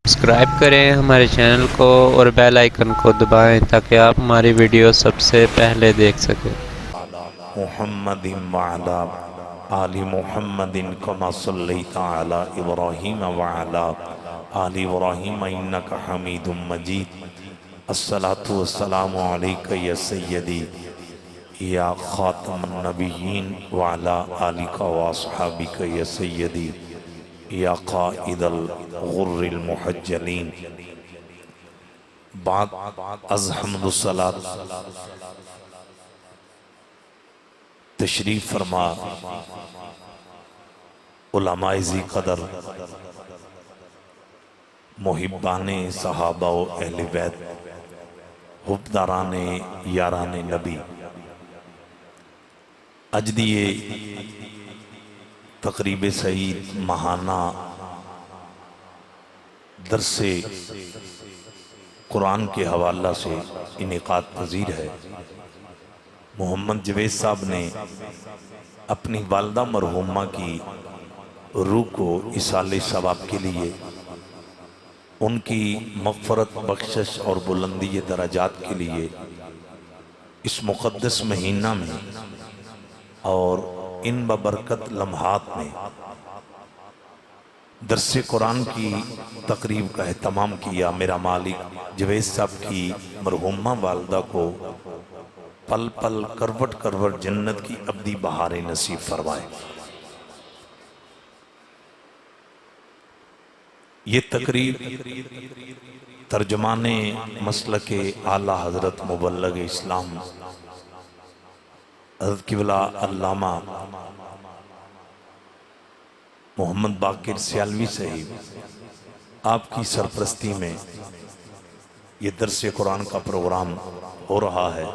Subscribe کریں ہمارے channel کو اور بیل آئیکن کو دبائیں تاکہ آپ ہماری ویڈیو سب سے پہلے دیکھ سکیں۔ محمد وعلا آل محمد کما صلیت علی ابراہیم وعلا آل ابراہیم انکا حمید مجید۔ الصلاة والسلام علیکہ یا سیدی یا خاتم النبیین وعلا آلکہ واصحابکہ یا سیدی یا قائد الغر المحجلین۔ بعد از حمد الصلاة تشریف فرما علماء ذی قدر، محبان صحابہ و اہل بیت، حبداران یاران نبی، اجدی تقریب سعید ماہانہ درس قرآن کے حوالہ سے انعقاد پذیر ہے۔ محمد جوید صاحب نے اپنی والدہ مرحومہ کی روح کو اصالِ ثواب کے لیے، ان کی مغفرت بخشش اور بلندی درجات کے لیے اس مقدس مہینہ میں اور ان ببرکت لمحات میں درس قرآن کی تقریب کا اہتمام کیا۔ میرا مالک جوید صاحب کی مرحومہ والدہ کو پل پل کروٹ کروٹ جنت کی ابدی بہاریں نصیب فرمائے۔ یہ تقریب ترجمان مسلک اعلیٰ حضرت مبلغ اسلام حضرت قبلہ علامہ محمد باقر سیالوی صاحب آپ کی سرپرستی میں یہ درس قرآن کا پروگرام ہو رہا ہے۔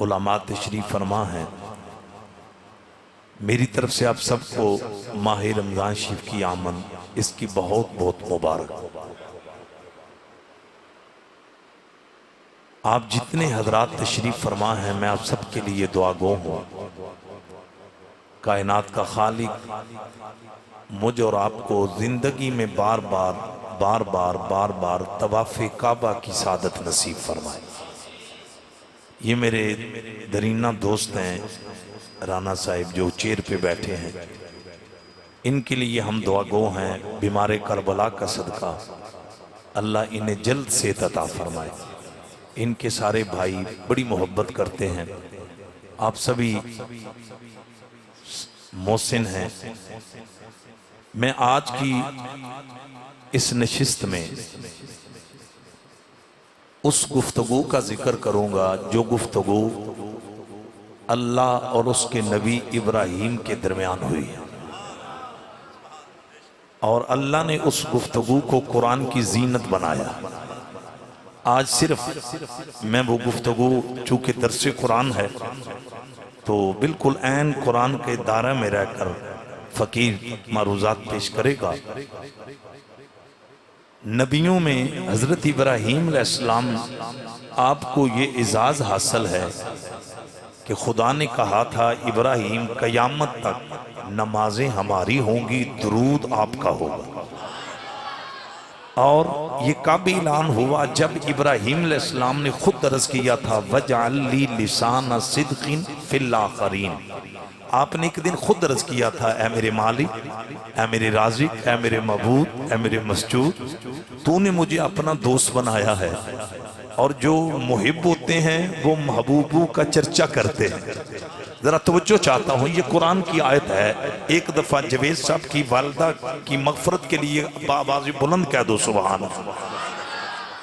علماء تشریف فرما ہیں۔ میری طرف سے آپ سب کو ماہ رمضان شریف کی آمد اس کی بہت بہت مبارک۔ آپ جتنے حضرات تشریف فرما ہیں میں آپ سب کے لیے دعا گو ہوں۔ کائنات کا خالق مجھ اور آپ کو زندگی میں بار بار طواف کعبہ کی سعادت نصیب فرمائے۔ یہ میرے درینہ دوست ہیں رانا صاحب جو چیر پہ بیٹھے ہیں، ان کے لیے ہم دعا گو ہیں۔ بیمار کربلا کا صدقہ اللہ انہیں جلد سے عطا فرمائے۔ ان کے سارے بھائی بڑی محبت کرتے ہیں، آپ سبھی محسن ہیں۔ میں آج کی اس نشست میں اس گفتگو کا ذکر کروں گا جو گفتگو اللہ اور اس کے نبی ابراہیم کے درمیان ہوئی ہے، اور اللہ نے اس گفتگو کو قرآن کی زینت بنایا۔ آج صرف میں وہ گفتگو چونکہ درس قرآن ہے تو بالکل عین قرآن کے دائرہ میں رہ کر فقیر معروضات پیش کرے گا۔ نبیوں میں حضرت ابراہیم علیہ السلام آپ کو یہ اعزاز حاصل ہے کہ خدا نے کہا تھا ابراہیم قیامت تک نمازیں ہماری ہوں گی، درود آپ کا ہوگا، اور یہ کب اعلان ہوا جب ابراہیم علیہ السلام نے خود عرض کیا تھا وَجْعَلْ لِي لِسَانَ صِدْقٍ فِي الْآخِرِينَ۔ آپ نے ایک دن خود عرض کیا تھا اے میرے مالک، اے میرے رازق، اے میرے معبود، اے میرے مسجود، تو نے مجھے اپنا دوست بنایا ہے، اور جو محب ہوتے ہیں وہ محبوبوں کا چرچہ کرتے ہیں۔ ذرا توجہ چاہتا ہوں، یہ قرآن کی آیت ہے۔ ایک دفعہ جوید صاحب کی والدہ کی مغفرت کے لیے بآواز بلند کہہ دو سبحان اللہ۔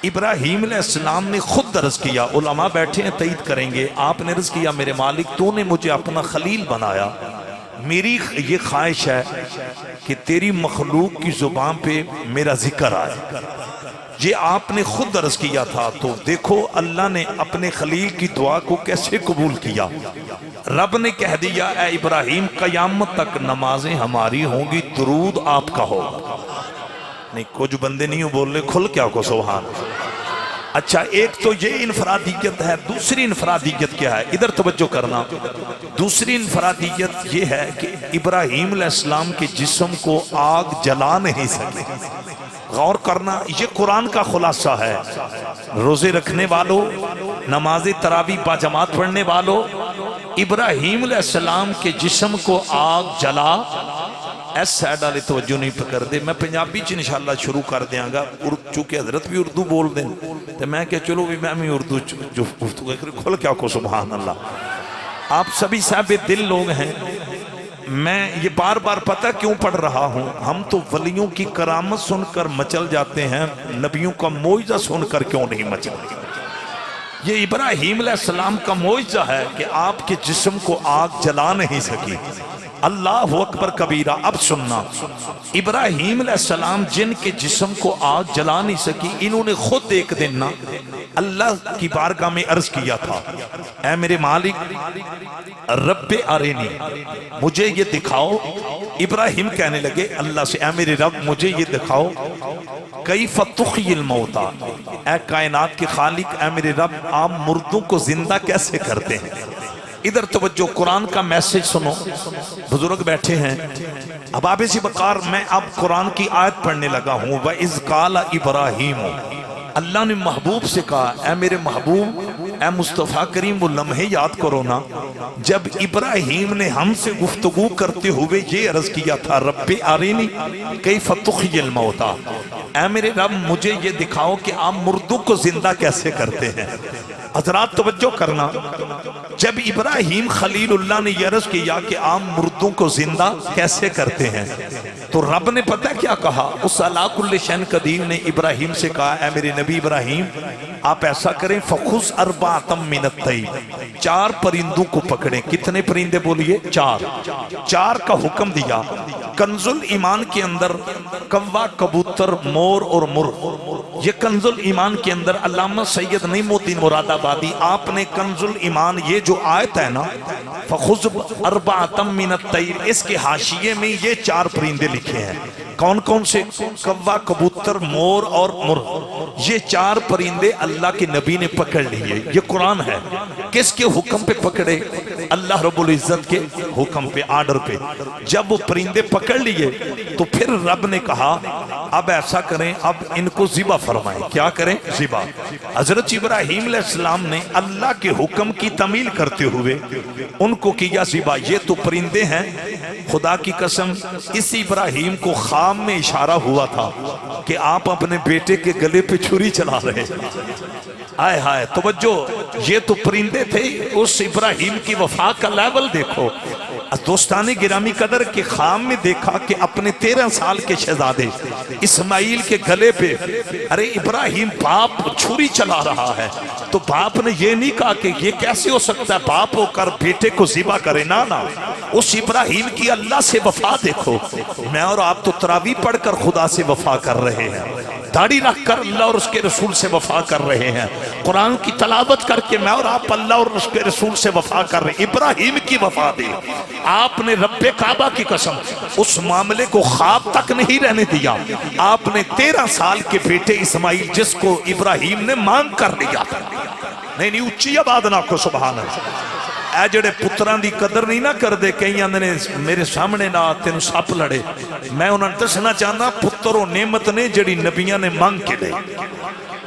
ابراہیم علیہ السلام نے خود عرض کیا، علماء بیٹھے ہیں تائید کریں گے، آپ نے عرض کیا میرے مالک تو نے مجھے اپنا خلیل بنایا، میری یہ خواہش ہے کہ تیری مخلوق کی زبان پہ میرا ذکر آئے۔ یہ آپ نے خود عرض کیا تھا، تو دیکھو اللہ نے اپنے خلیل کی دعا کو کیسے قبول کیا۔ رب نے کہہ دیا اے ابراہیم قیامت تک نمازیں ہماری ہوں گی، درود آپ کا ہوگا۔ نہیں کچھ بندے نہیں بول رہے، کھل کیا کو سبحان۔ اچھا ایک تو یہ انفرادیت ہے، دوسری انفرادیت کیا ہے؟ ادھر توجہ کرنا۔ دوسری انفرادیت یہ ہے کہ ابراہیم علیہ السلام کے جسم کو آگ جلا نہیں سکے۔ غور کرنا، یہ قرآن کا خلاصہ ہے۔ روزے رکھنے والوں، نماز تراویح باجماعت پڑھنے والوں، ابراہیم علیہ السلام کے جسم کو آگ جلا، ایس سائڈ والے توجہ نہیں پکڑ دے۔ میں پنجابی چ انشاءاللہ شروع کر دیاں گا، چونکہ حضرت بھی اردو بول دیں تو میں کہ چلو بھی میں اردو گفتگو کھل کیا کو سبحان اللہ۔ آپ سبھی صاحب دل لوگ ہیں، میں یہ بار بار پتہ کیوں پڑھ رہا ہوں؟ ہم تو ولیوں کی کرامت سن کر مچل جاتے ہیں، نبیوں کا معجزہ سن کر کیوں نہیں مچلتے؟ یہ ابراہیم علیہ السلام کا معجزہ ہے کہ آپ کے جسم کو آگ جلا نہیں سکی۔ اللہ اکبر کبیرہ۔ اب سننا، ابراہیم علیہ السلام جن کے جسم کو آگ جلا نہیں سکی، انہوں نے خود ایک دن نا اللہ کی بارگاہ میں عرض کیا تھا، اے میرے مالک رب ارینی، مجھے یہ دکھاؤ۔ ابراہیم کہنے لگے اللہ سے، اے میرے رب مجھے یہ دکھاؤ، کیف تحیی الموتیٰ، اے کائنات کے خالق، اے میرے رب آپ مردوں کو زندہ کیسے کرتے ہیں؟ ادھر توجہ، قرآن کا میسج سنو، بزرگ بیٹھے ہیں۔ اب آپ اسی بقار میں اب قرآن کی آیت پڑھنے لگا ہوں۔ وَإِذْ قَالَ إِبْرَاهِيمُ، اللہ نے محبوب سے کہا، اے میرے محبوب، اے مصطفیٰ کریم، وہ لمحے یاد کرو نا جب ابراہیم نے ہم سے گفتگو کرتے ہوئے یہ عرض کیا تھا، رب ارینی کیف تحیی الموتیٰ، اے میرے رب مجھے یہ دکھاؤ کہ آپ مردوں کو زندہ کیسے کرتے ہیں۔ حضرات توجہ کرنا، جب ابراہیم خلیل اللہ نے یہ عرض کیا کہ آپ مردوں کو زندہ کیسے کرتے ہیں، تو رب نے پتہ کیا کہا؟ اس عَلَىٰ كُلِّ شَيْءٍ قدیر نے ابراہیم سے کہا، اے میرے نبی ابراہیم آپ ایسا کریں، فَخُذْ أَرْبَعَةً مِّنَ الطَّيْرِ، 4 پرندوں کو پکڑیں۔ کتنے پرندے بولیے؟ 4 کا حکم دیا۔ کنز الایمان کے اندر کوا، کبوتر، مور اور مرغ، یہ کنز الایمان کے اندر علامہ سید نعیم الدین مراد آبادی آپ نے کنز الایمان یہ جو آیت ہے نا فخذ اربعۃ من الطیر، اس کے حاشیے میں یہ 4 پرندے لکھے ہیں۔ کون کون سے؟ کوا، کبوتر، مور اور مرغ، یہ 4 پرندے اللہ کے نبی نے پکڑ لیے۔ یہ قرآن ہے۔ کس کے حکم پہ پکڑے؟ اللہ رب العزت کے حکم پہ، آرڈر پہ۔ جب وہ پرندے پکڑ لیے تو پھر رب نے کہا اب ایسا کریں، اب ان کو ذبح فرمائیں۔ کیا کریں؟ ذبح۔ حضرت ابراہیم علیہ السلام نے اللہ کے حکم کی تعمیل کرتے ہوئے ان کو کیا ذبح۔ یہ تو پرندے ہیں، خدا کی قسم اس ابراہیم کو خواب میں اشارہ ہوا تھا کہ آپ اپنے بیٹے کے گلے پہ چھری چلا رہے ہیں۔ آئے ہائے توجہ، یہ تو پرندے تھے، اس ابراہیم کی وفا کا لیول دیکھو۔ دوستان گرامی قدر کے خواب میں دیکھا کہ اپنے 13 سال کے شہزادے اسماعیل کے گلے پہ ارے ابراہیم باپ چھری چلا رہا ہے، تو باپ نے یہ نہیں کہا کہ یہ کیسے ہو سکتا ہے باپ ہو کر بیٹے کو ذبح کرے، نا اس ابراہیم کی اللہ سے وفا دیکھو۔ میں اور آپ تو تراویح پڑھ کر خدا سے وفا کر رہے ہیں، داڑھی رکھ کر اللہ اور اس کے رسول سے وفا کر رہے ہیں، قرآن کی تلاوت کر کے میں اور آپ اللہ اور اس کے رسول سے وفا کر رہے ہیں۔ ابراہیم کی وفا دی آپ نے، رب کعبہ کی قسم اس معاملے کو خواب تک نہیں رہنے دیا۔ آپ نے 13 سال کے بیٹے اسماعیل جس کو ابراہیم نے مانگ کر لیا تھا، نہیں اچھی آباد نہ کو سبحان اللہ۔ اے جڑے پتران دی قدر نہیں نہ کر دے، کہیں اندنے میرے سامنے نہ تینوں سپ لڑے، میں انہوں نے دسنا چاہنا پتر و نعمت نے جڑی نبیاں نے مانگ کے دے۔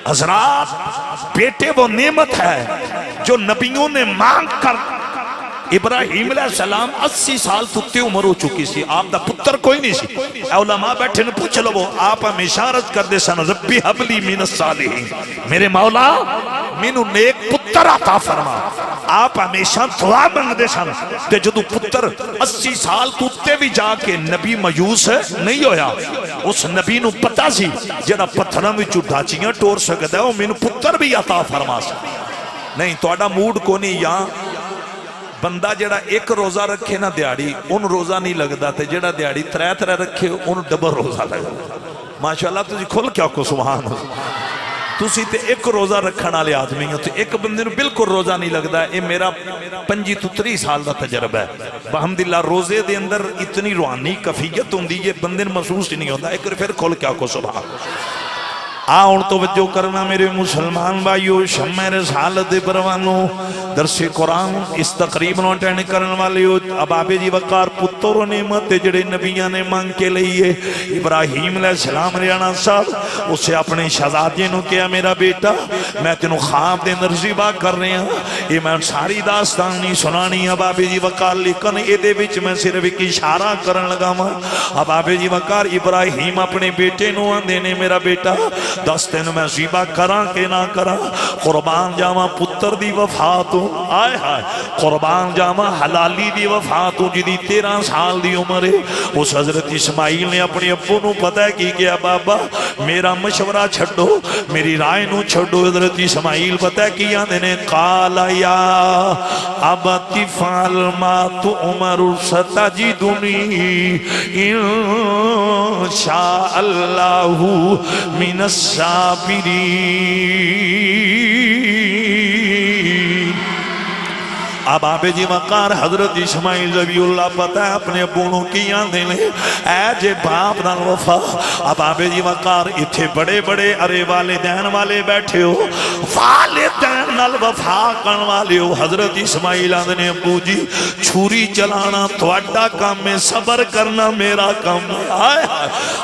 حضرات بیٹے وہ نعمت ہے جو نبیوں نے مانگ کر، ابراہیم علیہ السلام 80 سال تکتے عمر ہو چکی سی، آپ دا پتر کوئی نہیں سی۔ علماء بیٹھے نے پوچھ لو، آپ ہمیشہ عرض کر دے سن ربی حبلی من الصالحین، میرے مولا مینوں نیک پتر عطا فرما۔ آپ ہمیشہ دعا مانگ دے سن کہ جدو پتر 80 سال تکتے بھی جا کے نبی مایوس نہیں ہویا، اس نبی نو پتا سی جڑا پتھراں وچوں ڈھاچیاں ٹور سکدا ہے وہ مینوں پتر بھی عطا فرما سکدا نہیں۔ تہاڈا موڈ کو نہیں، یا بندہ جڑا ایک روزہ رکھے نا دیاڑی ان روزہ نہیں لگتا، تے جڑا دیاڑی 3 رکھے ان ڈبل روزہ لگتا۔ ماشاءاللہ تسی کھل کیا کو سبحان اللہ، تسی تے ایک روزہ رکھن والے آدمی ہو، تے ایک بندے نو بالکل روزہ نہیں لگتا۔ یہ میرا 25 سال دا تجربہ ہے بحمدللہ۔ روزے دے اندر اتنی روحانی کفیت ہوندی ہے بندے نو محسوس ہی نہیں ہوتا۔ ایک پھر کھل کیا کو سبحان اللہ۔ آن توجہ کرنا میرے مسلمان بھائیو، شمع رسالت پروانو درس قرآن اس تقریب نو اٹینڈ کرن والے ہو۔ اب آبے جی وقار پتر نعمت جڑے نبیان نے مانگ کے لئیے، ابراہیم علیہ السلام ریانا صاحب اسے اپنے شہزادے نو کیا میرا بیٹا میں تینوں خواب دے نرزیبہ کر رہے ہیں، یہ میں ساری داستان نہیں سنانی۔ اب آبے جی وقار لیکن اے دے وچ میں صرف ایک اشارہ کرن لگا ماں۔ اب آبے جی وقار ابراہیم اپنے بیٹے نو آندے نے میرا بیٹا دس دن میں زیبہ کراں کہ نہ کراں، قربان جاواں پتر دی وفاتوں، آئے ہائے قربان جاواں حلالی دی وفاتوں جدی 13 سال دی عمر ہے۔ اس حضرت اسماعیل نے اپنے ابو نو پتہ ہے کی کیا، بابا میرا مشورہ چھڑو، میری رائے نو چھڑو۔ حضرت اسماعیل پتہ ہے کیا دینے، قال یا ابت فعل ما تؤمر ستجدنی انشاء اللہ من الصابرین۔ اب آبے جی وقار حضرت اسماعیل ذبی اللہ پتہ ہے اپنے ابونوں کی آندے لیں اے جے باپ نال وفا۔ اب آبے جی وقار اتھے بڑے بڑے ارے والدین والے بیٹھے ہو، والدین نال وفا کرن والے ہو۔ حضرت اسماعیل آندے نے ابو جی چھوری چلانا تواڈا کام میں، صبر کرنا میرا کام ہے۔ آئے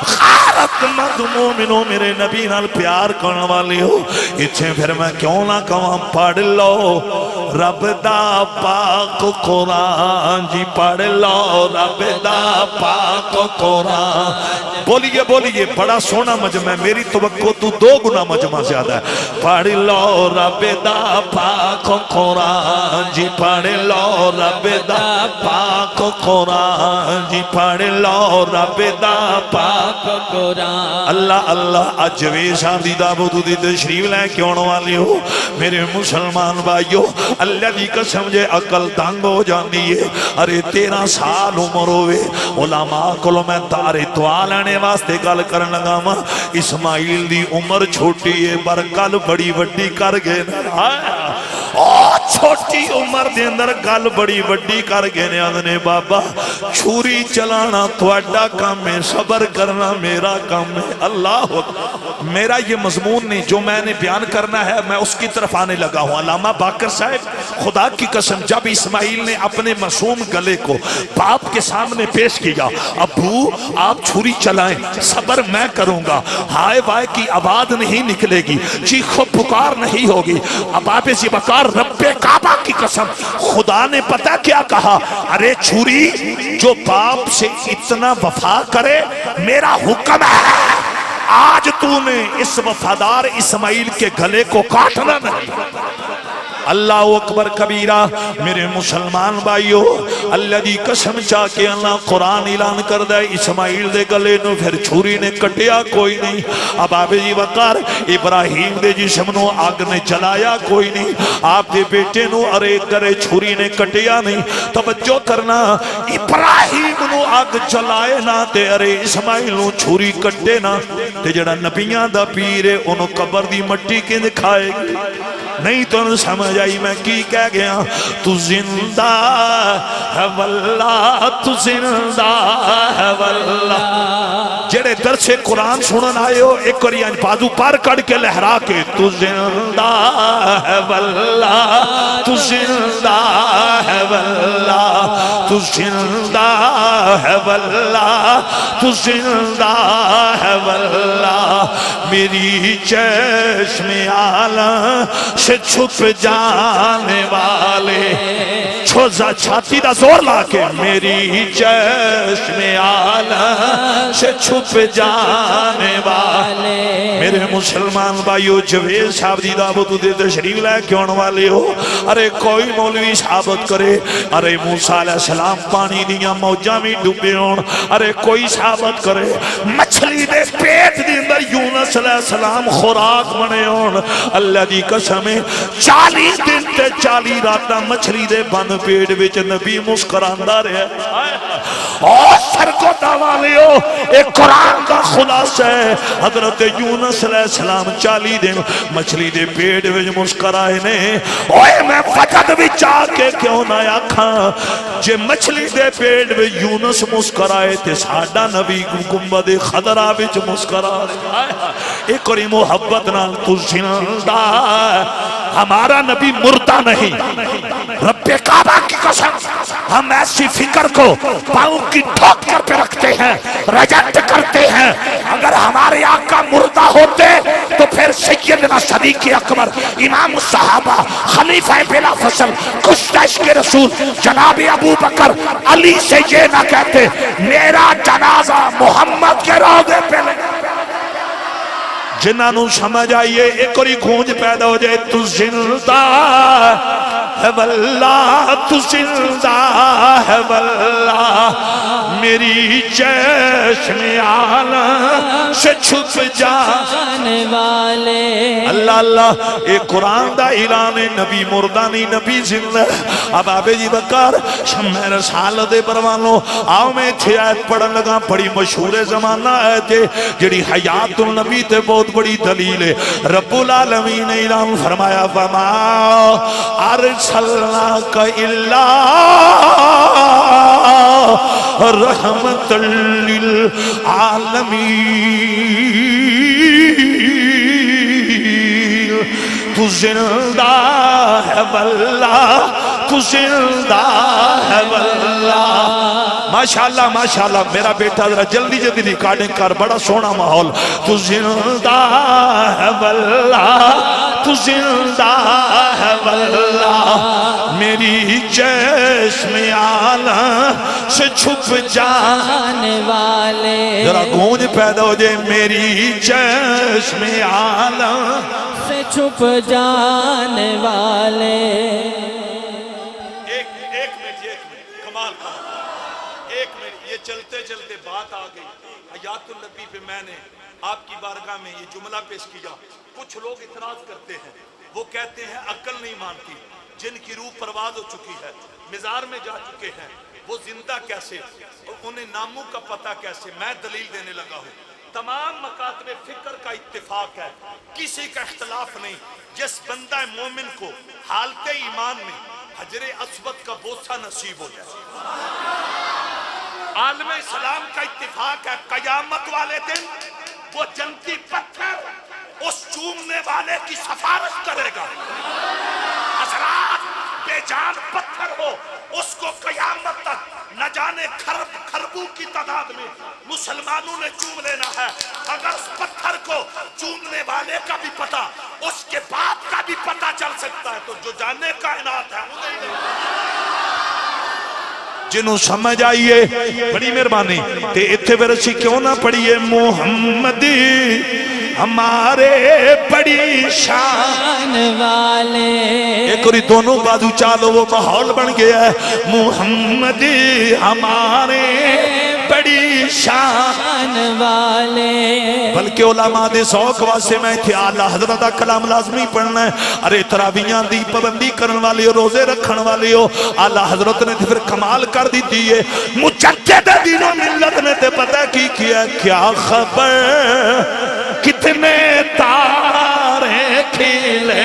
غیرت مند مومنو میرے نبی نال پیار کرن والے ہو، اتھے پھر میں کیوں نہ کہاں پڑھ لو رب دا پاک قرآن، جی پڑھ لو رب دا پاک قرآن۔ بولیے بولیے بڑا سونا مجمع ہے، میری توقع تو 2 گنا مجمع زیادہ ہے۔ پڑھ لو رب دا پاک قرآن، جی پڑھ لو رب دا پاک قرآن، جی پڑھ لو رب دا پاک قرآن۔ اللہ اللہ آج جوید صاحب دی دعوت دی تشریف لے کے آنے والے ہو میرے مسلمان بھائیو، اللہ دی قسم جے عقل تنگ ہو جاندی ہے۔ ارے 13 سال عمر ہوئے، علماء کلو میں تارے توال آنے واسطے گل کرن لگا ماں، اسماعیل دی عمر چھوٹی ہے پر گل بڑی وڈی کر گئے نا۔ چھوٹی عمر دے اندر گل بڑی وڈی کر گئے نے بابا چھوری چلانا تواڈا کام ہے، صبر کرنا میرا کام ہے۔ اللہ میرا یہ مضمون نہیں جو میں نے بیان کرنا ہے، میں اس کی طرف آنے لگا ہوں۔ علامہ باقر صاحب خدا کی قسم جب اسماعیل نے اپنے معصوم گلے کو باپ کے سامنے پیش کیا، ابو آپ چھری چلائیں صبر میں کروں گا، ہائے وائے کی آواز نہیں نکلے گی، چیخ و پکار نہیں ہوگی۔ اب آپ اسی بکار رب کعبہ کی قسم خدا نے پتہ کیا کہا، ارے چھری جو باپ سے اتنا وفا کرے میرا حکم ہے، آج تو نے اس وفادار اسماعیل کے گلے کو کاٹنا نہیں۔ اللہ اکبر کبیرہ میرے مسلمان بھائیو، اللہ دی قسم چاہ کے اللہ قرآن اعلان کر دے اسماعیل دے گلے نو پھر چھوری نے کٹیا کوئی نہیں۔ اب آپ جی وقار ابراہیم دے جسم نو آگ نے جلایا کوئی نہیں، آپ دے بیٹے نو ارے کرے چھوری نے کٹیا نہیں۔ توجہ کرنا ابراہیم نو آگ جلائے نہ تے ارے اسماعیل نو چھوری کٹے نہ تے جڑا نبیان دا پیرے انہوں قبر دی مٹی کے دکھائے گی نہیں۔ تو سمجھ آئی میں کی کہہ گیا، تو زندہ ہے واللہ، تو زندہ ہے واللہ۔ جڑے درس قرآن سنن آئے ہو ایک اور یعنی بازو پار کڑ کے لہرا کے، تو زندہ ہے واللہ، تو زندہ ہے واللہ، تو زندہ ہے واللہ، تو زندہ ہے واللہ۔ میری چشم عالم سے چھپ جانے والے، چھاتی دا زور لا کے، میری چشم عالم سے چھپ جانے والے۔ میرے مسلمان بھائیو جوید صاحب دی دعوت دے تشریف لے کے آنے والے ہو، ارے کوئی مولوی ثابت کرے ارے موسیٰ علیہ السلام پانی دیاں موجہ میں ڈوبے ہون، ارے کوئی ثابت کرے مچھلی دے پیٹ دی اندر یونس علیہ السلام خوراک بنے ہون۔ اللہ دی قسم 40 دن تے 40 راتاں مچھلی دے بند پیٹ وچ نبی مسکراندا رہے۔ اور سرگودا والیو ایک قرآن کا خلاصہ ہے حضرت یونس علیہ السلام 40 دن مچھلی دے پیٹ وچ مسکرائے نے اوے میں فقط بھی چاہ کے کیوں نہ آکھاں جے مچھلی دے پیٹ وچ یونس مسکرائے تے ساڈا نبی گنبد خضرا وچ مسکرائے ایک اور محبت نال تو زندہ ہمارا نبی مردہ نہیں رب کعبہ کی قسم ہم ایسی فکر کو پاؤں کی ٹھوک کر پہ رکھتے ہیں رجعت کرتے ہیں اگر ہمارے آقا مردہ ہوتے تو پھر سیدنا صدیق اکبر امام الصحابہ خلیفہ بلا فصل کشتش کے رسول جناب ابو بکر علی سے یہ نہ کہتے میرا جنازہ محمد کے روضے پہ لگا جنہوں سمجھ آئیے ایک اور گونج پیدا ہو جائے تو زندہ ہے واللہ تو زندہ ہے واللہ میری چشم عالم سے چھپ جانے والے اللہ اللہ ایک قرآن دا اعلان نبی مردہ نہیں نبی زندہ اب آبے جی بکر شمع رسالت پروانو آؤ میں تھے آیت پڑھن لگا بڑی مشہور زمانہ آیت جڑی حیات النبی تے بہت بڑی دلیل ہے رب العالمین نے اعلان فرمایا فما ارسلناک الا رحمت للعالمین تو زندہ ہے واللہ تو زندہ ہے واللہ ماشاءاللہ میرا بیٹا ذرا جلدی جلدی ریکارڈنگ کر بڑا سونا ماحول تو زندہ ہے واللہ تو زندہ ہے واللہ میری چشم عالم سے چھپ جانے والے ذرا گونج پیدا ہو جائے میری چشم عالم سے چھپ جانے والے چلتے چلتے بات آ گئی حیات النبی پہ میں نے آپ کی بارگاہ میں یہ جملہ پیش کیا کچھ لوگ اعتراض کرتے ہیں وہ کہتے ہیں عقل نہیں مانتی جن کی روح پرواز ہو چکی ہے مزار میں جا چکے ہیں وہ زندہ کیسے انہیں ناموں کا پتہ کیسے میں دلیل دینے لگا ہوں تمام مکاتب فکر کا اتفاق ہے کسی کا اختلاف نہیں جس بندہ مومن کو حالت ایمان میں حجر اسود کا بوسہ نصیب ہو جائے عالم اسلام کا اتفاق ہے قیامت والے دن وہ جنتی پتھر اس چومنے والے کی سفارش کرے گا حضرات بے جان پتھر ہو اس کو قیامت تک نہ جانے خربوں کی تعداد میں مسلمانوں نے چوم لینا ہے اگر اس پتھر کو چومنے والے کا بھی پتہ اس کے باپ کا بھی پتہ چل سکتا ہے تو جو جانے کائنات ہے جنہوں سمجھ آئیے بڑی مہربانی تے اتھے ورسی کیوں نہ پڑھیے محمدی ہمارے بڑی شان والے ایک اور دونوں بازو چالو وہ ماحول بن گیا ہے محمدی ہمارے بڑی شان والے بلکہ علماء دے سوک واسے میں تھے آلہ حضرت کلام لازمی پڑھنا ہے ارے تراویحاں دی پابندی کرن والے ہو روزے رکھن والے ہو آلہ حضرت نے پھر کمال کر دی دیئے مجدد دین و ملت نے تے پتہ کی کیا کیا خبر کتنے تارے کھیلے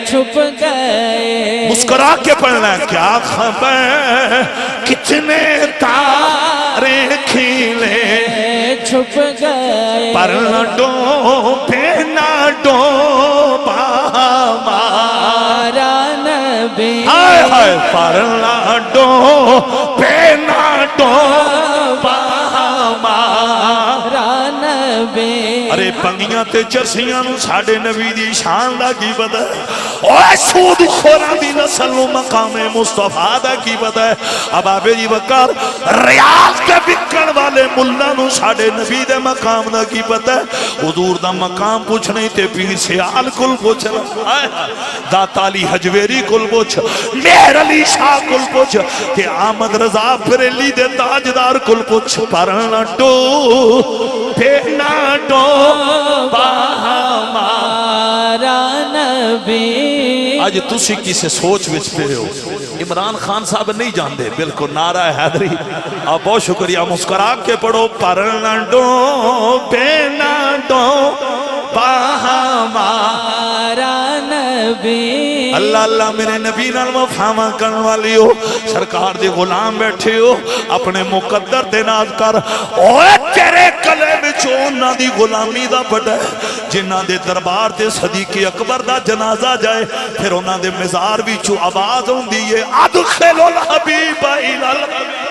چھپ گئے مسکرا کے پڑھنا ہے کیا خبر کتنے تارے کھیلے چھپ گئے پر نہ ڈوبے نہ ڈوبا ہمارا نبی ہائے ہائے پر نہ ڈوبے نہ ڈوبا ہمارا نبی ارے پنگیاں تے چرسیاں نو ساڑے نبی دی شان دا کی پتہ ہے اوہ سود خورا دی نسل نو مقام مصطفیٰ دا کی پتہ ہے اب آبے جی بکر ریاض کے بکن والے ملہ نو ساڑے نبی دے مقام دا کی پتہ ہے حضور دا مقام پوچھ نہیں تے پیر سیال کل پوچھ داتا علی حجویری کل پوچھ مہر علی شاہ کل پوچھ کہ آمد رضا پریلی دے تاجدار کل پوچھ پرنا ڈو پھینا ڈو ہمارا نبی آج تسی کسے سوچ وچ پہ ہو عمران خان صاحب نہیں جانتے بالکل نعرہ حیدری آپ بہت شکریہ مسکرا کے پڑھو پرنا ڈوبنا ڈوبا ہمارا نبی اللہ اللہ میرے نبی نال وفاواں کرن والی ہو سرکار دے غلام بیٹھے ہو اپنے مقدر دے ناز کر اوے تیرے کلے وچوں انہاں دی غلامی دا بڑا جنہاں دے دربار تے صدیق اکبر دا جنازہ جائے پھر انہاں دے مزار وچوں آواز ہوندی ہے ادخلوا الحبیب الی الحبیب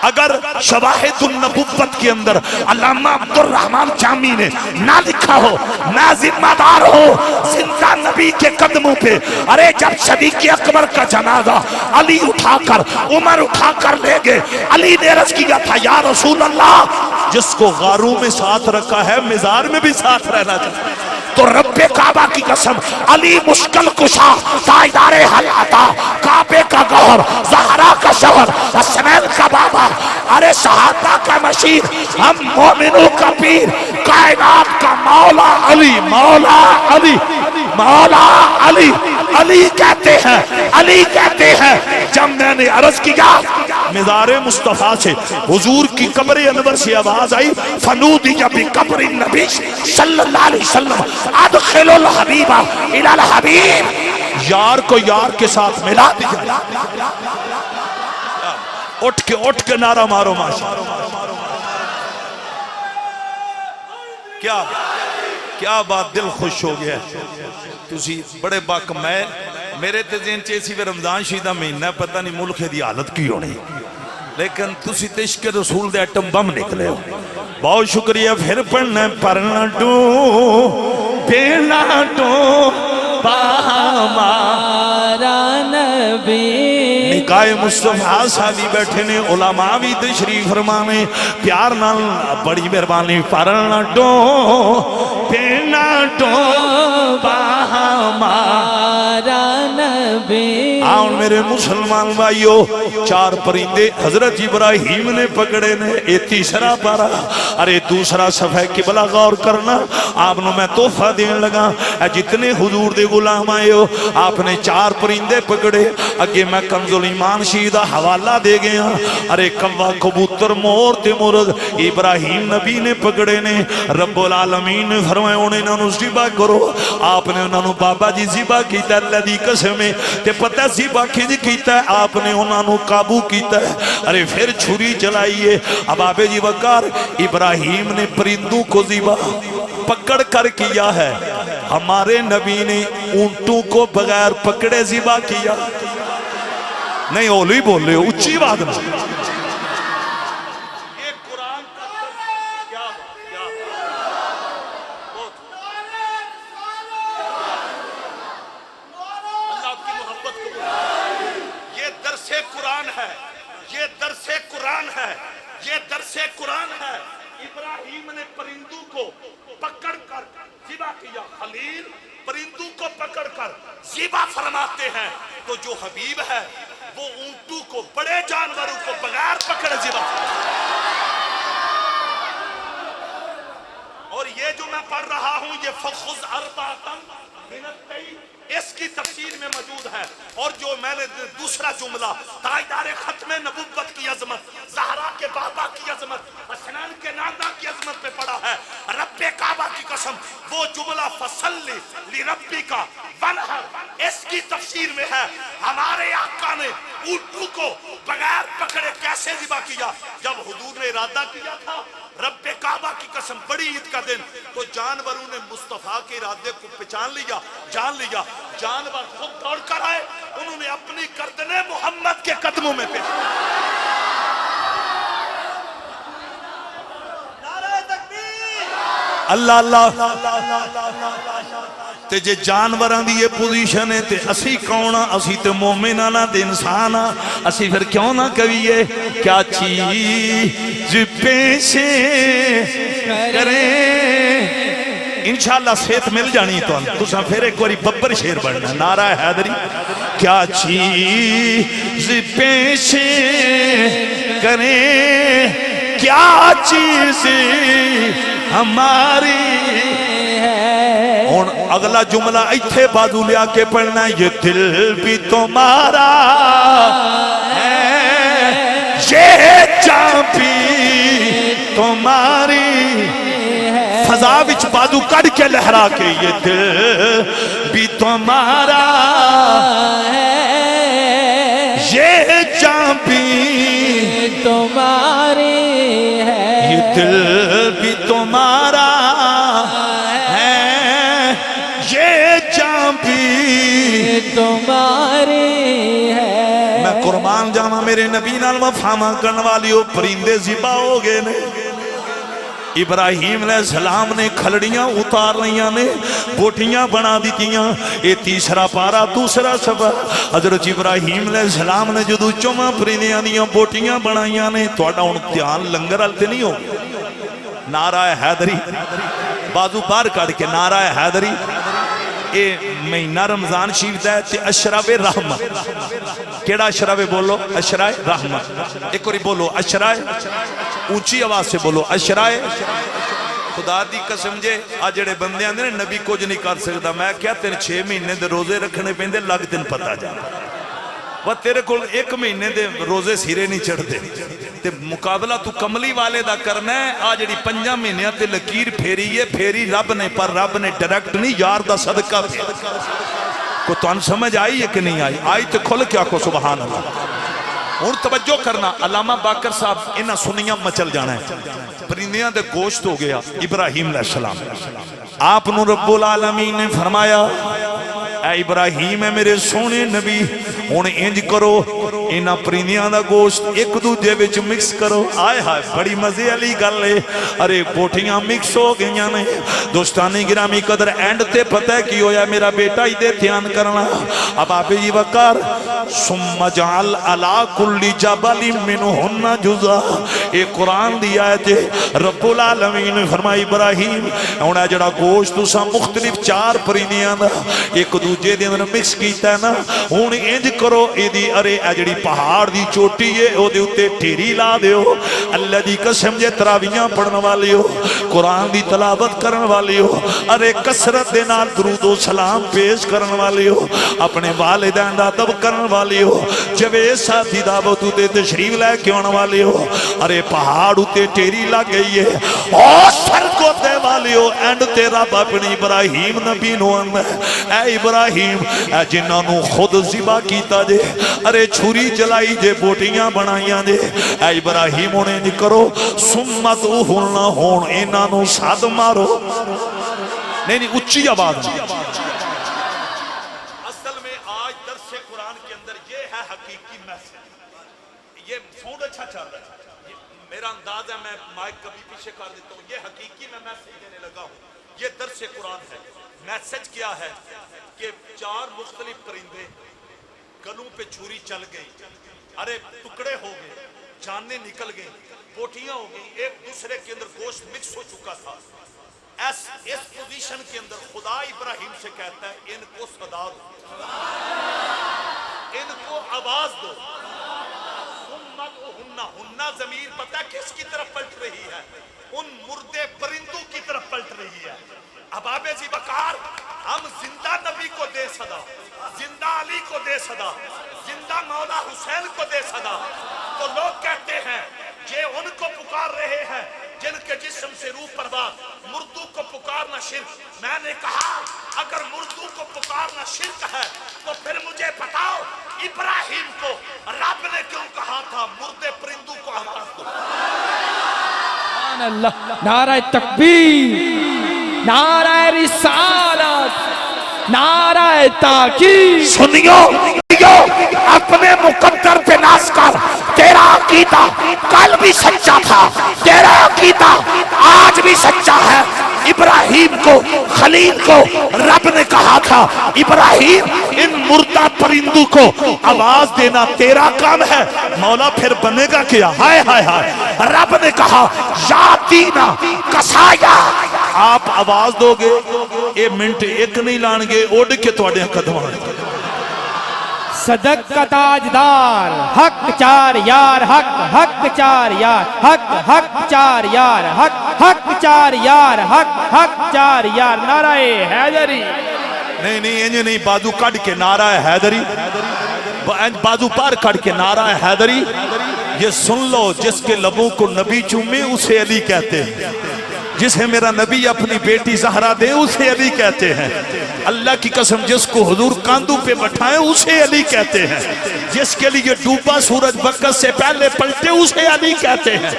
اگر شواہد النبوت کے اندر علامہ عبدالرحمن جامی نے نہ لکھا ہو نہ ذمہ دار ہو زندہ نبی کے قدموں پہ ارے جب صدیق اکبر کا جنازہ علی اٹھا کر عمر اٹھا کر لے گئے علی نے عرض کیا تھا یا رسول اللہ جس کو غاروں میں ساتھ رکھا ہے مزار میں بھی ساتھ رہنا چاہتا تو رب کعبہ کی قسم علی مشکل کشا تاجدار حیاتا کعبے کا گوہر زہرا کا شوہر حسنین کا بابا ارے صحابہ کا مشیر ہم مومنوں کا پیر کائنات کا مولا علی مولا علی مولا علی علی کہتے ہیں جب میں نے عرض کیا مزار مصطفیٰ سے حضور کی قبر انور سے آواز آئی فنودی بی قبر النبی صلی اللہ علیہ وسلم ادخلوا الحبیب الی الحبیب یار کو یار کے ساتھ ملا دیا اٹھ کے نعرہ مارو ماشاء کیا بات دل خوش ہو گیا تسی بڑے باکمال میرے تے ذہن چ سی رمضان شہیدہ مہینہ پتہ نہیں ملک دی حالت کی ہونی لیکن تسی تے عشق رسول دے ایٹم بم نکلے ہو بہت شکریہ پھر پڑھنا پرنا ڈوبنا ڈوبا ہمارا نبی نکاح مصطفیٰ صاحبی بیٹھے نے علماء بھی تشریف فرمانے پیار نال بڑی مہربانی پرنا ڈوبنا ڈوبا ہمارا نبی آؤں میرے مسلمان بھائیو چار پرندے حضرت ابراہیم نے پکڑے نے یہ تیسرا پارا ارے دوسرا صفحہ قبلہ غور کرنا آپ نے میں تحفہ دین لگا جتنے حضور دے غلام آئے ہو آپ نے چار پرندے پکڑے اگے میں کنز الایمان شہیدہ حوالہ دے گیا ارے کوا کبوتر مور تے مورد ابراہیم نبی نے پکڑے نے رب العالمین نے فرمائے انہیں انہوں ذبح کرو آپ نے انہوں بابا جی ذبح کیتا اللہ دی قسمیں تے پتہ ذبح کیتا ہے آپ نے انہوں قابو کیتا ہے ارے پھر چھری چلائیے اب آبے جی وقار ابراہیم نے پرندوں کو ذبح پکڑ کر کیا ہے ہمارے نبی نے اونٹوں کو بغیر پکڑے ذبح کیا نہیں اولی بول رہے ہو اچھی بات نہ قرآن ہے ابراہیم نے پرندوں کو پکڑ کر ذبح کیا خلیل پرندوں کو پکڑ کر ذبح فرماتے ہیں تو جو حبیب ہے وہ اونٹوں کو بڑے جانوروں کو بغیر پکڑ ذبح اور یہ جو میں پڑھ رہا ہوں یہ فخذ اربعۃ من الطیر اس کی تفسیر میں موجود ہے اور جو میں نے دوسرا جملہ تاجدار ختم نبوت کی عظمت زہرا کے بابا کی عظمت حسنین کے نانا کی عظمت پہ پڑا ہے رب کعبہ کی قسم وہ جملہ فصلی لربک وانحر اس کی تفسیر میں ہے ہمارے آقا نے اونٹوں کو بغیر پکڑے کیسے ذبح کیا جب حضور نے ارادہ کیا تھا رب کعبہ کی قسم بڑی عید کا دن تو جانوروں نے مصطفیٰ کے ارادے کو پہچان لیا جان لیا جانور خود دوڑ کر آئے انہوں نے اپنی گردنیں محمد کے قدموں میں پیش اللہ اللہ تے جے جانوراں دی یہ پوزیشن ہے تے اسی کون ہاں اسی تے مومن ہاں تے انسان ہاں اسی پھر کیوں نہ کہیے کیا چیز پیش کریں انشاءاللہ صحت مل جانی تو تساں پھر ایک باری ببر شیر بڑھنا نعرہ حیدری کیا چیز پیش کریں کیا چیز ہماری ہے اور اگلا جملہ ایتھے بازو لیا کے پڑھنا ہے، یہ دل بھی تمہارا ہے، یہ جان بھی تمہاری، فضا وچ بازو کڑ کے لہرا کے، یہ دل بھی تمہارا ہے، یہ جان بھی تمہاری ہے، یہ دل بھی تمہارا ہے، یہ جان بھی تمہاری ہے۔ میں قربان جاواں میرے نبی نال وفاواں کرن والیو، پرندے ذبح ہو گئے نے، ابراہیم علیہ السلام نے کھلڑیاں اتار لیاں نے، بوٹیاں بنا دیتیاں، یہ تیسرا پارا دوسرا سبا، حضرت ابراہیم علیہ السلام نے جدو چوما پرندیاں دیاں بوٹیاں بنائیاں نے، توڑا ان دھیان لنگر آلتے نہیں ہو، نعرہ حیدری بازو بار کڑ کے نعرہ حیدری، اے مہینہ رمضان شریف دا ہے تے اشراء رحمت، کیڑا اشراء بولو؟ اشراء رحمت، ایک اور بولو اشراء، اونچی آواز سے بولو اشراء، خدا دی قسم جے آجڑے بندے آندے نے نبی کچھ نہیں کر سکتا، میں کیا تین 6 مہینے دے روزے رکھنے پہندے لگ تین پتا جا، وہ تیرے کول 1 مہینے دے روزے سیرے نہیں چڑھ دے، تے مقابلہ تو کملی والے دا کرنا ہے، آجڑی 5 مہینیاں تے لکیر پھیری ہے، پھیری رب نے، پر رب نے ڈائریکٹ نہیں یار دا صدقہ پھیر، کو تو ان سمجھ آئی ہے کہ نہیں آئی؟ آئی تے کھل کیا کو سبحان اللہ۔ اور توجہ کرنا، علامہ باقر صاحب انہا سنیاں مچل جانا ہے، پرندیاں دے گوشت ہو گیا ابراہیم علیہ السلام، آپ نو رب العالمین نے فرمایا اے ابراہیم ہے میرے سونے نبی، انہیں انج کرو انہا پرندیاں دا گوشت ایک دوجہ وچ مکس کرو، آئے ہائے بڑی مزے علی گل ہے، ارے بوٹیاں مکس ہو گئیاں نے، دوستانی گرامی قدر اینڈ تے پتہ ہے کی ہویا میرا بیٹا ہی دے دھیان کرنا، اب آپ جی وقار ثم جعل علا کل جبل منہن جزا، ایک قرآن دی آیت ہے، رب العالمین نے فرمائی ابراہیم انہا جڑا گوشت تسا مختلف 4 پرندیاں دا ایک دوجے دے اندر مکس کیتا ہے نا، انہیں انج کرو ایدی ارے اجڑی پہاڑ دی چوٹی ہے او دے اتے ٹھیری لا دیو، اللہ دی قسم جے تراویاں پڑھن والی ہو، قرآن دی تلاوت کرن والی ہو، ارے کسرت دے نال درود و سلام پیش کرن والی ہو، اپنے والدین دا ادب کرن والی ہو، جب ساتھی دعوت تے تشریف لے کے آنے والی ہو، ارے پہاڑ تے ٹھیری لگ گئی ہے، اور سر کو دے والی ہو، اینڈ تیرا اپنی ابراہیم نبی نو اے ابراہیم اے جنہاں نو خود ذبح کیتا جے، ارے چھری جلائی جے بوٹیاں بنائیاں جے، اے ابراہیم انہیں نہیں کرو سمت اوہن ہون انہاں نو ساد مارو، نہیں اچھی آواز میں، اصل میں آج درس قرآن کے اندر یہ ہے حقیقی میسج، یہ ساؤنڈ اچھا چل رہا ہے، میرا انداز ہے میں مائک کبھی پیچھے کر دیتا ہوں، یہ حقیقی میں میسج دینے لگا ہوں، یہ درس قرآن ہے، میسج کیا ہے کہ 4 مختلف پرندے گلوں پہ چھری چل گئی، ارے ٹکڑے ہو گئے، جانیں نکل گئیں، بوٹیاں ہو گئیں، ایک دوسرے کے اندر گوشت مکس ہو چکا تھا، اس پوزیشن کے اندر خدا ابراہیم سے کہتا ہے ان کو صدا دو، ان کو آواز دو، ہنہ ضمیر پتہ کس کی طرف پلٹ رہی ہے؟ ان مردے پرندوں کی طرف پلٹ رہی ہے۔ اب آبے جی بکار ہم زندہ نبی کو دے صدا، زندہ علی کو دے صدا، زندہ مولا حسین کو دے صدا، تو لوگ کہتے ہیں یہ ان کو پکار رہے ہیں جن کے جسم سے روح پرواز، مردوں کو پکارنا شرک۔ میں نے کہا اگر مردوں کو پکارنا شرک ہے تو پھر مجھے بتاؤ ابراہیم کو رب نے کیوں کہا تھا مردے پرندوں کو آواز دو؟ سبحان اللہ، نعرہ تکبیر، نعرہ رسالت، نعرہ تاکید۔ سنیو اپنے مقدر پہ ناز کر، تیرا عقیدہ کل بھی سچا تھا، تیرا عقیدہ آج بھی سچا ہے۔ ابراہیم کو خلیل کو رب نے کہا تھا ابراہیم ان مردہ پرندوں کو آواز دینا تیرا کام ہے، مولا پھر بنے گا کیا؟ ہائے ہائے ہائے، رب نے کہا یاتینا کسایا، آپ آواز دو گے، 1 منٹ ایک نہیں لان گے، اڑ کے توڑے قدم آنے۔ صدق کا تاجدار حق چار یار حق حق چار یار حق حق چار یار حق حق چار یار حق حق چار یار نعرہ حیدری نہیں انج نہیں بازو کٹ کے نعرہ حیدری بازو پار کٹ کے نعرہ حیدری یہ سن لو جس کے لبوں کو نبی چومے اسے علی کہتے ہیں جسے میرا نبی اپنی بیٹی زہرا دے اسے علی کہتے ہیں اللہ کی قسم جس کو حضور کاندھوں پہ بٹھائیں اسے علی کہتے ہیں جس کے لیے ڈوبا سورج وقت سے پہلے پلٹے اسے علی کہتے ہیں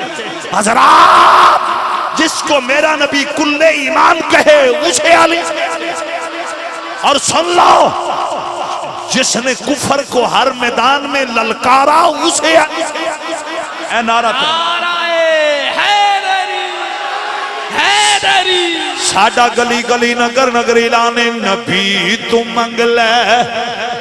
حضرات جس کو میرا نبی کل ایمان کہے اسے علی اور سن لو جس نے کفر کو ہر میدان میں للکارا اسے علی اے نعرہ ساڑا گلی گلی نگر نگر اعلان نبی تو منگ لے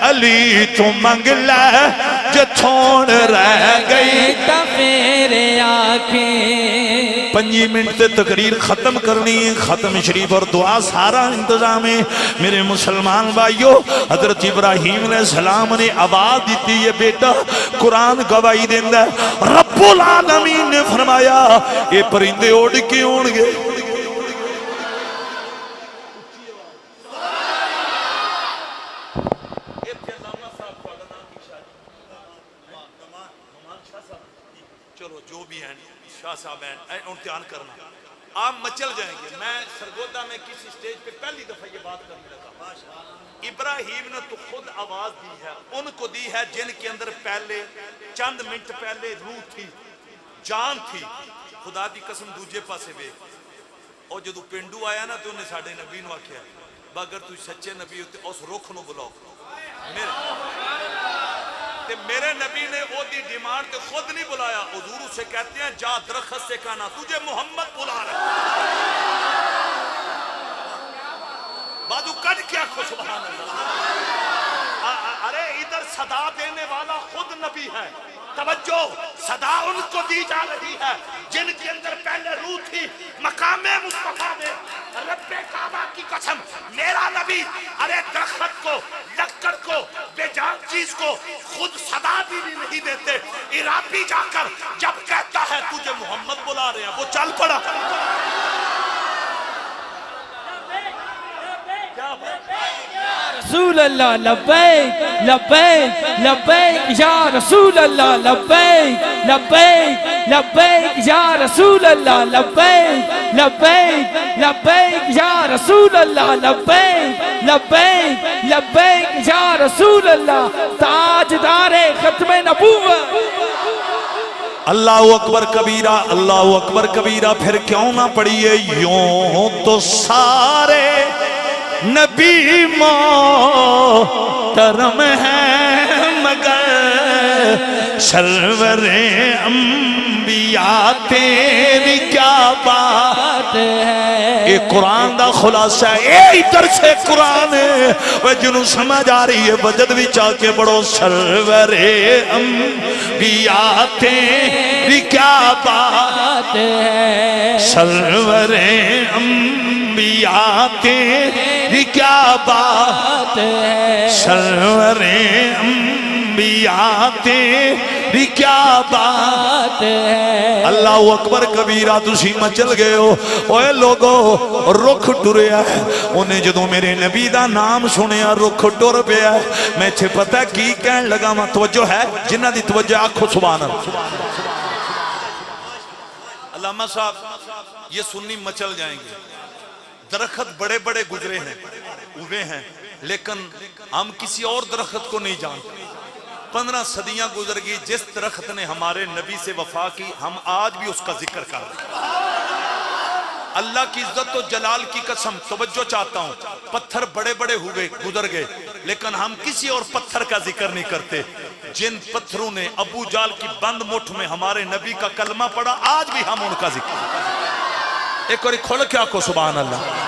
علی تو منگ لے جتھون رہ گئی تا میرے آنکھیں 5 منٹ تے تقریر ختم کرنی ختم شریف اور دعا سارا انتظام ہے میرے مسلمان بھائیو حضرت ابراہیم علیہ السلام نے آواز دیتی ہے بیٹا قرآن گواہی دیندہ ہے رب العالمین نے فرمایا یہ پرندے اڑ کے اڑ گے چلو جو بھی ہیں شاہ صاحب ہیں امتحان کرنا آپ مچل جائیں گے میں سرگودا میں کسی سٹیج پہ پہلی دفعہ یہ بات کرنے لگا ابراہیم نے تو خود آواز دی ہے ان کو دی ہے جن کے اندر پہلے چند منٹ پہلے روح تھی جان تھی خدا دی قسم دوجے پاسے بے اور جدو پنڈو آیا نا تو انہیں ساڑھے نبی نو آکھیا اگر تو سچے نبی ہوتے اس رخ نو بلاؤ میرے نبی نے وہ دی ڈیمانڈ تے خود نہیں بلایا حضور اسے کہتے ہیں جا درخت سے کہنا تجھے محمد بلا رہا بازو کٹ کیا کھو سبحان اللہ ارے ادھر صدا دینے والا خود نبی ہے توجہ صدا ان کو دی جا رہی ہے جن کے اندر پہلے روح تھی مقام مصطفیٰ میں رب کعبہ کی قسم میرا نبی ارے درخت کو لکڑ کو بے جان چیز کو خود صدا بھی نہیں دیتے عراقی جا کر جب کہتا ہے تجھے محمد بلا رہے ہیں وہ چل پڑا رسول اللہ لبیک لبیک لبیک یا رسول اللہ لبیک لبیک لبیک یا رسول اللہ لبیک لبیک لبیک یا رسول اللہ لبیک لبیک لبیک یا رسول اللہ تاجدار ختم نبوت اللہ اکبر کبیرہ اللہ اکبر کبیرہ پھر کیوں نہ پڑھیے یوں تو سارے نبی محترم ہیں مگر سرور انبیاء تیری کیا بات ہے یہ قرآن دا خلاصہ ہے اے درس قرآن ہے وہ جنہوں سمجھ آ رہی ہے وجد بھی چاہ کے بڑھو سرور انبیاء تیری کیا بات ہے سرور انبیاء تیری کیا بات ہے سرور انبیاء تیری کیا بات ہے اللہ اکبر کبیرہ تسی مچل گئے ہو اوے لوگو رکھ ٹریا ہے انہیں جدو میرے نبی دا نام سنیا رکھ ٹر پیا ہے میں چھے پتہ کی کہن لگا ماں توجہ ہے جنہ دی توجہ آنکھو سبحان اللہ علامہ صاحب یہ سنی مچل جائیں گے درخت بڑے بڑے گزرے ہیں ہوئے ہیں لیکن ہم کسی اور درخت کو نہیں جانتے 15 صدیاں گزر گئی جس درخت نے ہمارے نبی سے وفا کی ہم آج بھی اس کا ذکر کر رہے ہیں اللہ کی عزت و جلال کی قسم توجہ چاہتا ہوں پتھر بڑے بڑے ہوئے گزر گئے لیکن ہم کسی اور پتھر کا ذکر نہیں کرتے جن پتھروں نے ابو جال کی بند مٹھ میں ہمارے نبی کا کلمہ پڑھا آج بھی ہم ان کا ذکر ایک اور کھول کیا کو سبحان اللہ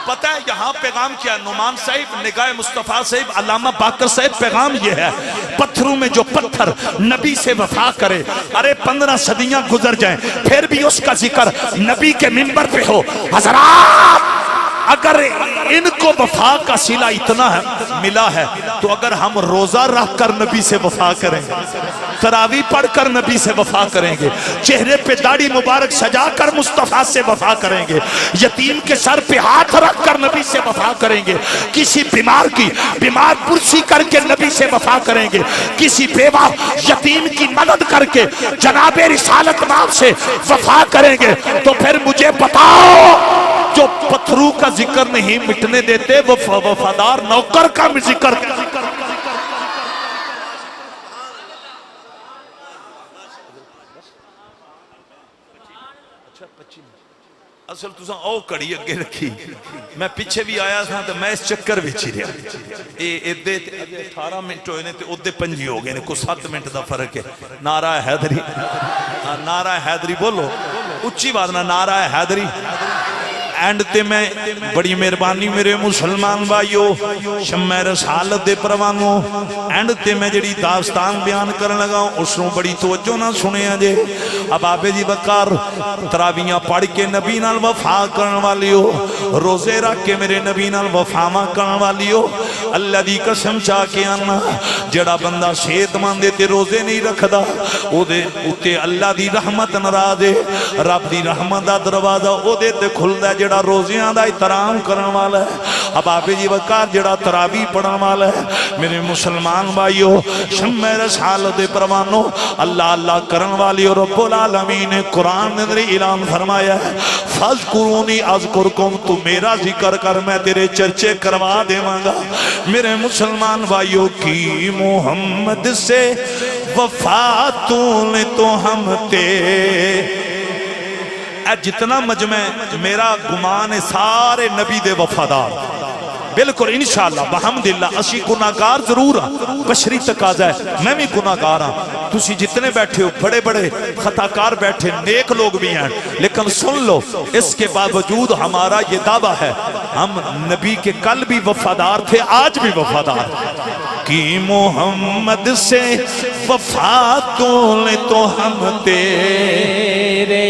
پتہ ہے یہاں پیغام کیا ہے نعمان صاحب نگاہ مصطفیٰ صاحب علامہ باقر صاحب پیغام یہ ہے پتھروں میں جو پتھر نبی سے وفا کرے ارے 15 صدیاں گزر جائیں پھر بھی اس کا ذکر نبی کے منبر پہ ہو حضرات اگر ان کو وفا کا صلہ اتنا ملا ہے تو اگر ہم روزہ رکھ کر نبی سے وفا کریں گے، تراویح پڑھ کر نبی سے وفا کریں گے، چہرے پہ داڑھی مبارک سجا کر مصطفیٰ سے وفا کریں گے، یتیم کے سر پہ ہاتھ رکھ کر نبی سے وفا کریں گے، کسی بیمار کی بیمار پرسی کر کے نبی سے وفا کریں گے، کسی بیوہ یتیم کی مدد کر کے جناب رسالت نام سے وفا کریں گے، تو پھر مجھے بتاؤ جو پتھروں کا ذکر نہیں مٹنے دیتے وہ وفادار نوکر کا بھی ذکر اصل تساں او کڑی اگے رکھی میں پیچھے بھی آیا تھا تو میں اس چکر وچ ہی رہا ادے 18 منٹ ہوئے نے تے ادے 5 ہو گئے نے کوئی 7 منٹ دا فرق ہے نعرہ حیدری نعرہ حیدری بولو اچھی بات نہ نعرہ حیدری اینڈ تے میں بڑی مہربانی میرے مسلمان بھائیو شمع رسالت دے پروانو اینڈ تے میں جڑی داستان بیان کرن لگا اس نو بڑی توجہ نہ سنیا جے اب آبے جی بکار تراویاں پڑھ کے نبی نال وفا کرن والیو روزے رکھ کے میرے نبی نال وفا کرن والیو اللہ دی قسم چاہ کے آنا جڑا بندہ صحت مند تے روزے نہیں رکھدا او دے اتے اللہ دی رحمت ناراض ہے رب دی رحمت دا دروازہ او دے تے کھلدا ہے جڑا روزیاں دا احترام کرن والا ہے اب آبے جی وقار جڑا تراویح پڑھن والا ہے میرے مسلمان بھائیو شمع رسالت دے پروانو اللہ اللہ کرن والی رب العالمین نے قرآن نے اندر اعلان فرمایا ہے فَاذْكُرُونِي أَذْكُرْكُمْ تو میرا ذکر کر میں تیرے چرچے کروا دے مانگا میرے مسلمان بھائیو کی محمد سے وفاتوں نے تو ہم تے جتنا مجمع میرا گمان ہے سارے نبی دے وفادار بلکل انشاءاللہ بحمدللہ اسی گناہگار ضرور ہاں بشری تقاضا ہے میں بھی گناہگار ہاں تسی جتنے بیٹھے ہو بڑے بڑے خطاکار بیٹھے نیک لوگ بھی ہیں لیکن سن لو اس کے باوجود ہمارا یہ دعویٰ ہے ہم نبی کے کل بھی وفادار تھے آج بھی وفادار کی محمد سے وفاتوں نے تو ہم تیرے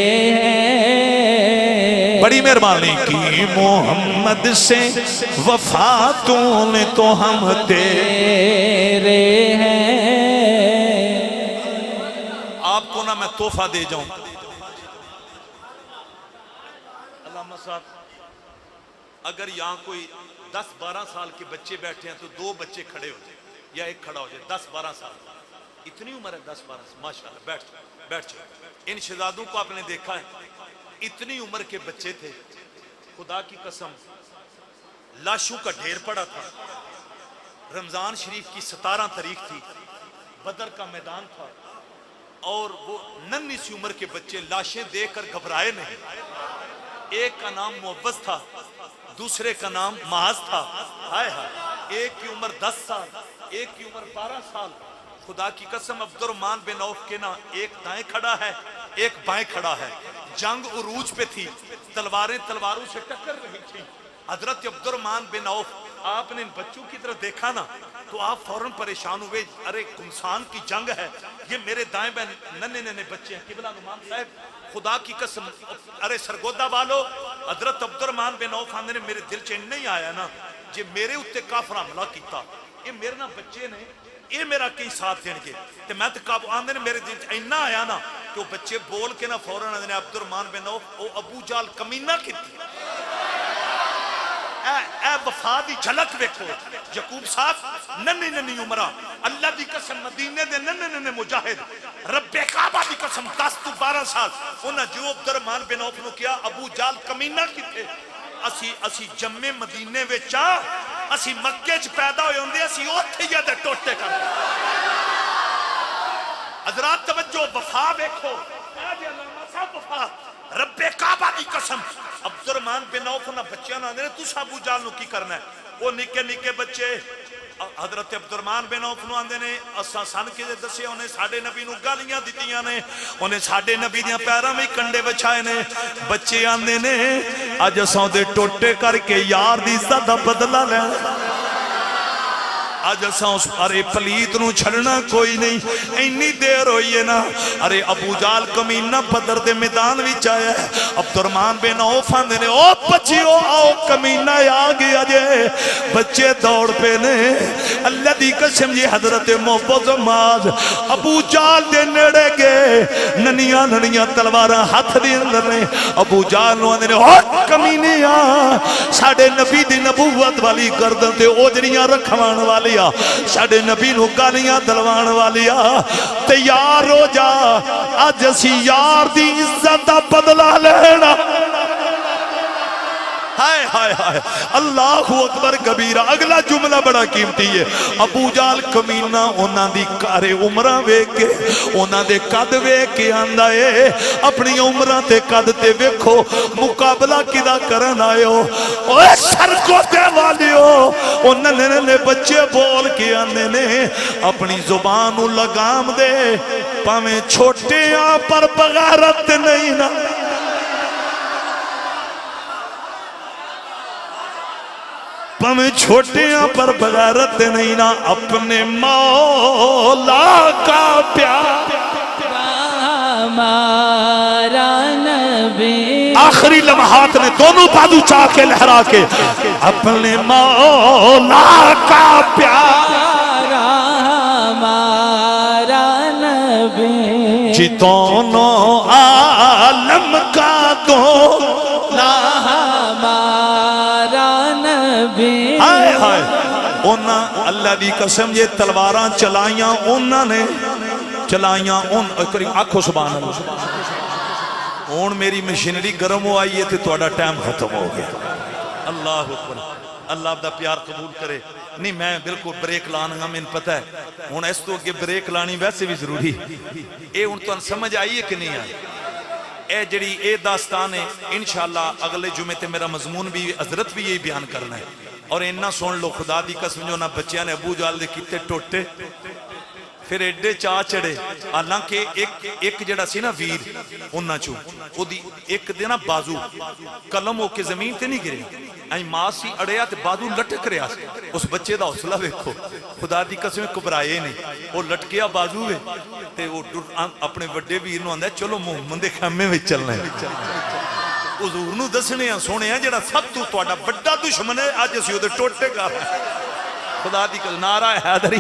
بڑی مہربانی کی محمد سے وفاتوں نے تو ہم تیرے ہیں آپ کو نہ میں تحفہ دے جاؤں علامہ صاحب اگر یہاں کوئی 10-12 سال کے بچے بیٹھے ہیں تو 2 بچے کھڑے ہو جائیں یا ایک کھڑا ہو جائے 10-12 سال اتنی عمر ہے 10-12 سال ماشاءاللہ بیٹھ جائے ان شہزادوں کو آپ نے دیکھا ہے اتنی عمر کے بچے تھے خدا کی قسم لاشوں کا ڈھیر پڑا تھا رمضان شریف کی 17 تاریخ تھی بدر کا میدان تھا اور وہ ننھی سی عمر کے بچے لاشیں دیکھ کر گھبرائے نہیں ایک کا نام معوذ تھا دوسرے کا نام معاذ تھا ہائے ہائے ایک کی عمر 10 سال ایک کی عمر 12 سال خدا کی قسم عبد الرحمن بن عوف کے نا ایک دائیں کھڑا ہے ایک بائیں کھڑا ہے جنگ عروج پہ تھی تلواریں تلواروں سے ٹکر رہی تھی حضرت عبد الرحمن بن عوف آپ نے ان بچوں کی طرف دیکھا نا تو آپ فوراً پریشان ہوئے ارے گمسان کی جنگ ہے یہ میرے دائیں بائیں ننے ننے بچے ہیں قبلہ نعمان صاحب خدا کی قسم ارے سرگودہ والو حضرت عبد الرحمن بن عوف نے میرے دل چین نہیں آیا نا جی میرے اتے کافر حملہ کیتا یہ میرے نا بچے نے یہ میرا کئی ساتھ دین کے تے میں تے کعب آندے نے میرے دل اینا آیا نا کہ وہ بچے بول کے نا فوراً آندے نے عبد الرحمن بن عوف او ابو جال کمینہ کیتی اے وفا دی جھلک ویکھو یعقوب صاحب ننی ننی عمرہ اللہ دی قسم مدینے دے ننی ننی مجاہد رب کعبہ دی قسم 10 تو 12 سال انہاں جو عبد الرحمن بن عوف نو کیا ابو جال کمینہ کیتے اسی جمع مدینے وچ اسی مکے چ پیدا ہوئے ہوندے اسی اوتھے ہی دے ٹوٹے کر حضرات توجہ وفا ویکھو اے جی علامہ صاحب وفا رب کعبہ دی قسم عبد الرحمن بن عوف نہ بچیاں نہ نے تساں ابو جال نو کی کرنا ہے وہ نکے نکے بچے حضرت عبد الرحمن بن عوف نو آندے نے اساں سن کے دسے انہیں ساڈے نبی نو گالیاں دتیاں نے انہیں ساڈے نبی دیاں پیراں وچ کنڈے وچھائے نے بچے آندے نے اج اساں دے ٹوٹے کر کے یار دی عزت دا بدلہ لینا اج اساں اس ارے پلیت نو چھڑنا کوئی نہیں اینی دیر ہوئی ہے نا ارے ابو جال کمینہ بدر دے میدان وچ آیا ہے عبد الرحمن بن عوف آندے نے او بچیو آؤ کمینہ آ گیا جے بچے دوڑ پہ نے اللہ دی قسم جی حضرت معاذ ابو جال دے نیڑے گئے ننیاں ننیاں تلواراں ہاتھ دے اندر نے ابو جال نو آندے نے او کمینے آ ساڈے نبی دی نبوت والی گردن تے اوجڑیاں رکھوان والیا ساڈے نبی نو گالیاں دلوان والیا تیار ہو جا اج اسی یار دی عزت دا بدلہ لینا ہائے ہائے ہائے اللہ اکبر کبیرہ اگلا جملہ بڑا قیمتی ہے ابو جال کمینہ اونا دی کارے عمرہ ویک کے اونا دے قد ویک کے آندہ ہے اپنی عمرہ تے قد تے ویکھو مقابلہ کدا کرن آئے ہو اوہ سر کو تے والی ہو انہوں نے بچے بول کے آنے نے اپنی زبانوں لگام دے پاویں چھوٹے آن پر بغیرت نہیں نا پاویں چھوٹیاں پر بغیرت نہیں نا اپنے مولا کا پیار ہمارا نبی آخری لمحات نے دونوں بازو چاہ کے لہرا کے اپنے مولا کا پیار ہمارا نبی جی دونوں عالم کا دولا ہائے ہائے اونا اللہ دی قسم یہ تلواراں چلائیاں اونا نے چلائیاں آنکھو سبحان اللہ اون میری مشینری گرم ہو آئی ہے تو توڑا ٹائم ختم ہو گیا اللہ اکبر اللہ اپنا پیار قبول کرے نہیں میں بالکل بریک لانگا میں پتہ ہے ہون اس تو کہ بریک لانی ویسے بھی ضروری اے ان تو سمجھ آئی ہے کہ نہیں آئی اے جڑی اے داستان ہے انشاءاللہ اگلے جمعے تے میرا مضمون بھی حضرت بھی یہی بیان کرنا ہے اور انہا سن لو خدا دی قسم جو نہ بچیاں نے ابو جال دے کیتے ٹوٹے پھر ایڈے چاہ چڑے حالانکہ ایک جڑا سی نا ویر انہا چو او دی ایک دینا بازو قلم ہو کے زمین تے نہیں گرے این ماں سی اڑیا تے بازو لٹک رہا اس بچے دا حوصلہ ویکھو خدا دی قسم گھبرائے نہیں وہ لٹکیا بازو وے تے وہ اپنے وڈے ویر نو آندا چلو محمد دے خیمے وچ چلنا ہے حضور نو دسنے ہیں سونے ہیں جڑا سب تو توڑا بڑا دشمن ہے آج اسی ہوتے ٹوٹے گا خدا دی قسم نعرہ حیدری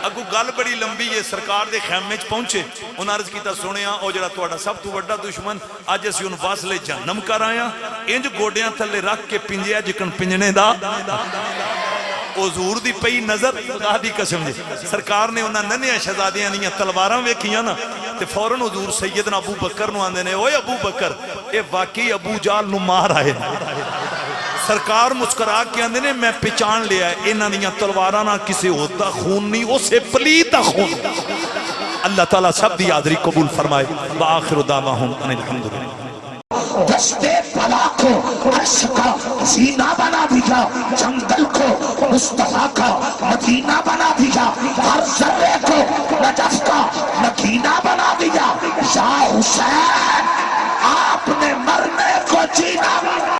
اگو گل بڑی لمبی ہے سرکار دے خیمے چ پہنچے انہاں عرض کیتا سونے ہیں او جڑا توڑا سب تو بڑا دشمن آج اسی ان فاصلے جہنم کر آیا انج گوڑیاں تھلے رکھ کے پنجیا جکن پنجنے دا حضور دی پئی نظر خدا دی قسم جی سرکار نے انہاں ننیاں شہزادیاں نہیں تلواراں ویکھیاں نا تے فوراں حضور سیدنا ابو بکر نو آندے نے اوے ابو بکر اے واقعی ابو جال نو مار آئے سرکار مسکرا کے آندے نے میں پہچان لیا ہے انہاں دیاں تلواراں نہ کسی ہوتا خون نہیں اسے پلیتا خون اللہ تعالیٰ سب دی حاضری قبول فرمائے وآخر دعواہم ان الحمدللہ دستے بلا کو عرش کا زینہ بنا دیا جنگل کو مصطفیٰ کا مدینہ بنا دیا ہر ذرے کو